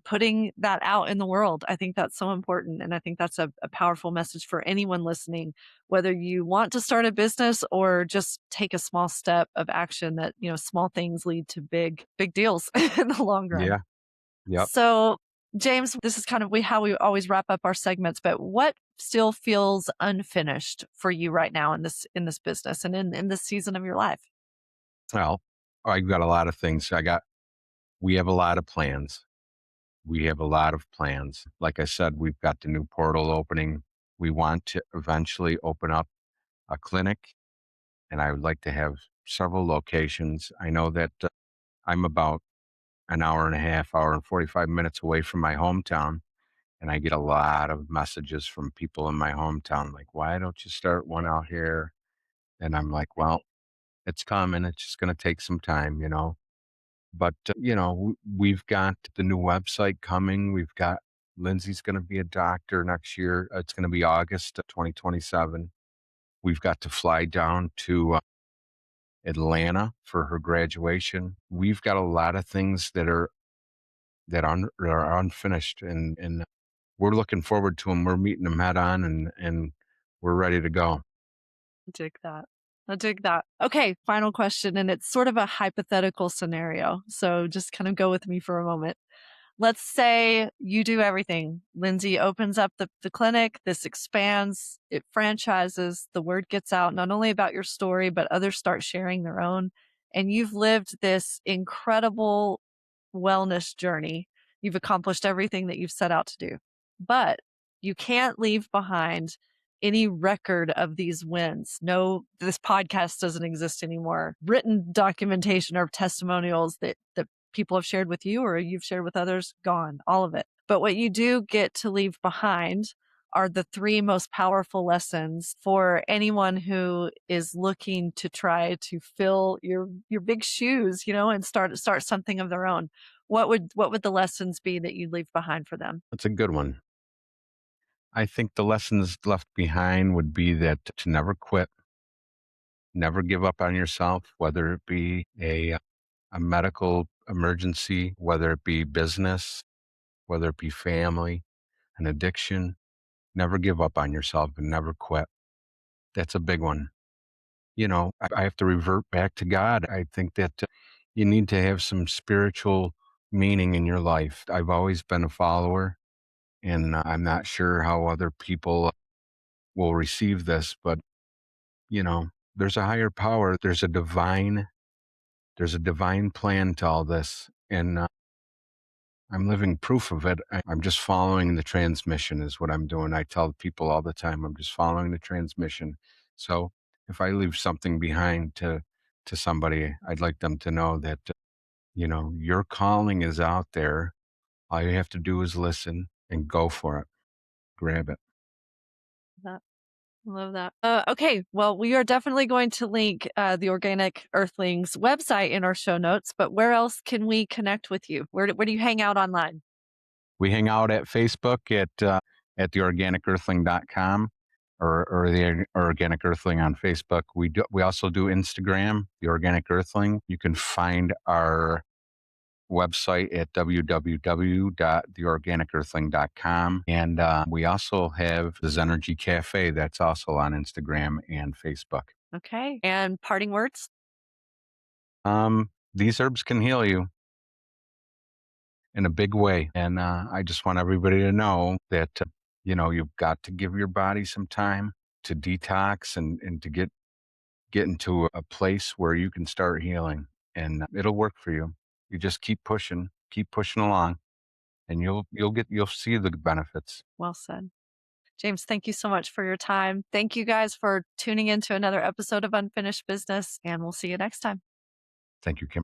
[SPEAKER 1] putting that out in the world. I think that's so important. And I think that's a powerful message for anyone listening, whether you want to start a business or just take a small step of action that, small things lead to big deals in the long run.
[SPEAKER 2] Yeah. Yep.
[SPEAKER 1] So, James, this is kind of how we always wrap up our segments, but what still feels unfinished for you right now in this business and in this season of your life?
[SPEAKER 2] Well, I've got a lot of things. We have a lot of plans. We have a lot of plans. Like I said, we've got the new portal opening. We want to eventually open up a clinic, and I would like to have several locations. I know that I'm about an hour and a half, hour and 45 minutes away from my hometown. And I get a lot of messages from people in my hometown, like, why don't you start one out here? And I'm like, well, it's coming. It's just going to take some time. But, we've got the new website coming. We've got Lindsay's going to be a doctor next year. It's going to be August of 2027. We've got to fly down to Atlanta for her graduation. We've got a lot of things that are unfinished, and we're looking forward to them. We're meeting them head on, and we're ready to go.
[SPEAKER 1] Dig that. I dig that. Okay, final question. And it's sort of a hypothetical scenario. So just kind of go with me for a moment. Let's say you do everything. Lindsay opens up the clinic, this expands, it franchises, the word gets out not only about your story, but others start sharing their own. And you've lived this incredible wellness journey. You've accomplished everything that you've set out to do. But you can't leave behind any record of these wins. No, this podcast doesn't exist anymore. Written documentation or testimonials that people have shared with you or you've shared with others, gone, all of it. But what you do get to leave behind are the three most powerful lessons for anyone who is looking to try to fill your big shoes, and start something of their own. What would the lessons be that you leave behind for them?
[SPEAKER 2] That's a good one. I think the lessons left behind would be that to never quit, never give up on yourself, whether it be a medical emergency, whether it be business, whether it be family, an addiction. Never give up on yourself and never quit. That's a big one. I have to revert back to God. I think that you need to have some spiritual meaning in your life. I've always been a follower, and I'm not sure how other people will receive this, but you know, there's a higher power. There's a divine plan to all this, and I'm living proof of it. I'm just following the transmission is what I'm doing. I tell people all the time, I'm just following the transmission. So if I leave something behind to somebody, I'd like them to know that your calling is out there. All you have to do is listen and go for it. Grab it.
[SPEAKER 1] That Love that. Okay, well, we are definitely going to link the Organic Earthlings website in our show notes. But where else can we connect with you? Where do you hang out online?
[SPEAKER 2] We hang out at Facebook at theorganicearthling.com or the Organic Earthling on Facebook. We also do Instagram, the Organic Earthling. You can find our website at www.theorganicearthling.com. And we also have the Zenergy Cafe that's also on Instagram and Facebook.
[SPEAKER 1] Okay, and parting words.
[SPEAKER 2] These herbs can heal you in a big way. And I just want everybody to know that You've got to give your body some time to detox and to get into a place where you can start healing, and it'll work for you. You just keep pushing along, and you'll see the benefits.
[SPEAKER 1] Well said. James, thank you so much for your time. Thank you guys for tuning in to another episode of Unfinished Business, and we'll see you next time.
[SPEAKER 2] Thank you, Kim.